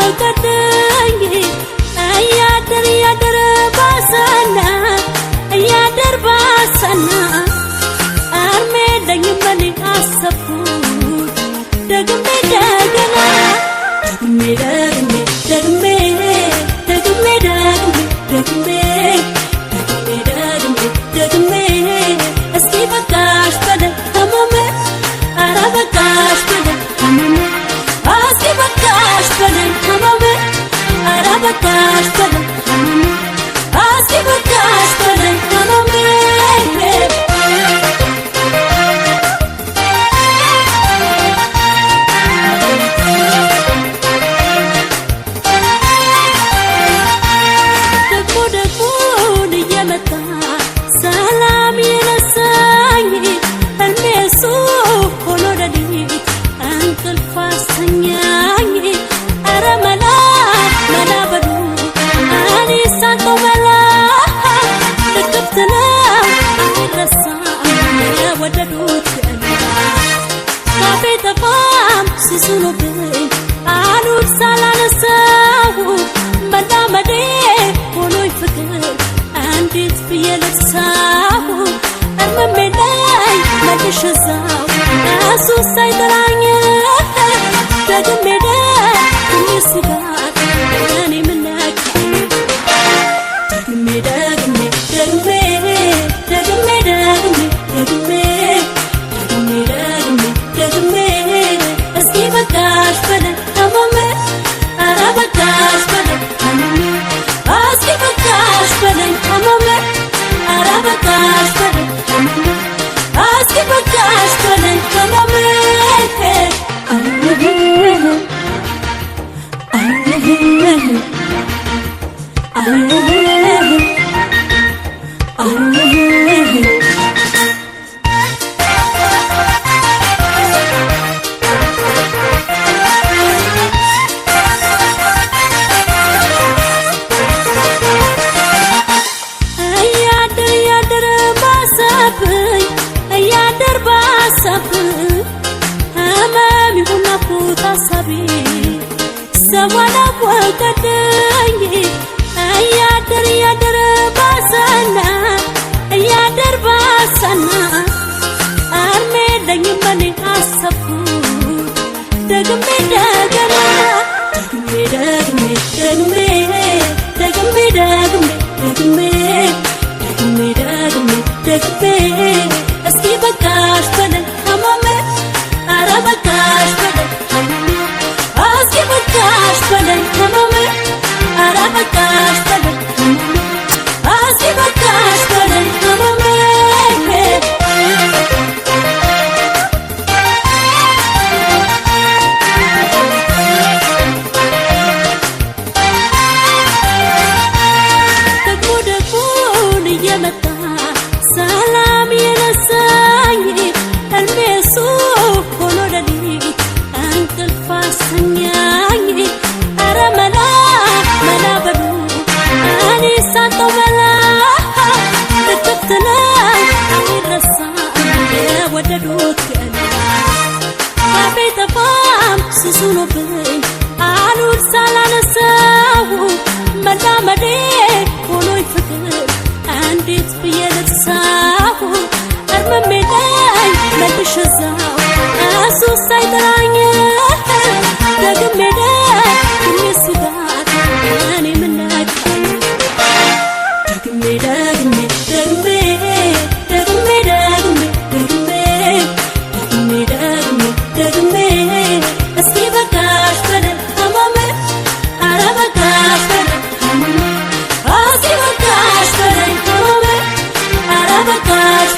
ወቀደኝ እያደር ባሰና እያደር ባሰና አርሜለኝ መኔ አሰብኩት ደግሜ ደግሜ እስኪ በቃሽ በለኝ ህመሜ ኧረ በቃሽ በለኝ ህመሜ እስኪ በቃሽ በለኝ ህመሜ ኧረ በቃሽ በለኝ ህመሜ እስኪ በቃሽ በለኝ ህመሜ ሰላም የነሳኝ ህልሜ እሱ ሆኖ ሌሊት እንቅልፍ አስተኛኝ ኧረ መላ መላ በሉ እኔ ሳቀው መላ ልክፍት ነው አይረሳም የወደዱት ካፌ ጠፋም ሲሱኑብኝ አሉት ሳላነሳው መላመዴ ሆኖኝ ፍቅር እንዴት ብዬ ልርሳው እርምሜ ላይ መልሽ እዛው እሱ ሳይጠራኝ ደግሜ ደግሜ ስጋት እኔ ምን ነካኝ ደግሜ ደግሜ ደግሜ ደግሜ ደግሜ ደግሜ ደግሜ ደግሜ እስኪ በቃሽ በለኝ ህመሜ ኧረ በቃሽ በለኝ ህመሜ እስኪ በቃሽ በለኝ ህመሜ ኧረ በቃሽ በለኝ ህመሜ እስኪ በቃሽ በለኝ ህመሜ እያደር ባሰብኝ ህመም ይሁን ናፍቆት ሀሳቤ ሰው አላወቀኝ እያደር ባሰና እያደር ባሰና አርሜለኝ መኔ አሰብኩት ደግሜ ደግሜ ደግሜ ደግሜ ደግሜ ደግሜ ደግሜ እስኪ በቃሽ በለኝ ህመሜ ኧረ በቃሽ በለኝ ህመሜ እስኪ በቃሽ በለኝ ህመሜ ኧረ በቃሽ በለኝ ህመሜ እስኪ በቃሽ በለኝ ህመሜ ደግሞ እየመጣ ሰላም የነሳኝ ህልሜ እሱ ሆኖ ሌሊት እንቅልፍ አስተኛኝ ኧረ መላ መላ በሉ እኔ ሳቀው መላ ልክፍት ነው አይረሳም የወደዱት ካፌ ጠፋም ሲሱኑብኝ አሉት ሳላነሳው መላመዴ ሆኖኝ ፍቅር እንዴት ብዬ ልርሳው እርምሜ ላይ መልሽ እዛው እሱ ሳይጠራኝ ደግሜ ደግሜ ስጋት እኔ ምን ነካኝ ደግሜ ደግሜ ደግሜ ደግሜ ደግሜ ደግሜ ደግሜ እስኪ በቃሽ በለኝ ህመሜ ኧረ በቃሽ በለኝ ህመሜ እስኪ በቃሽ በለኝ ህመሜ ኧረ በቃሽ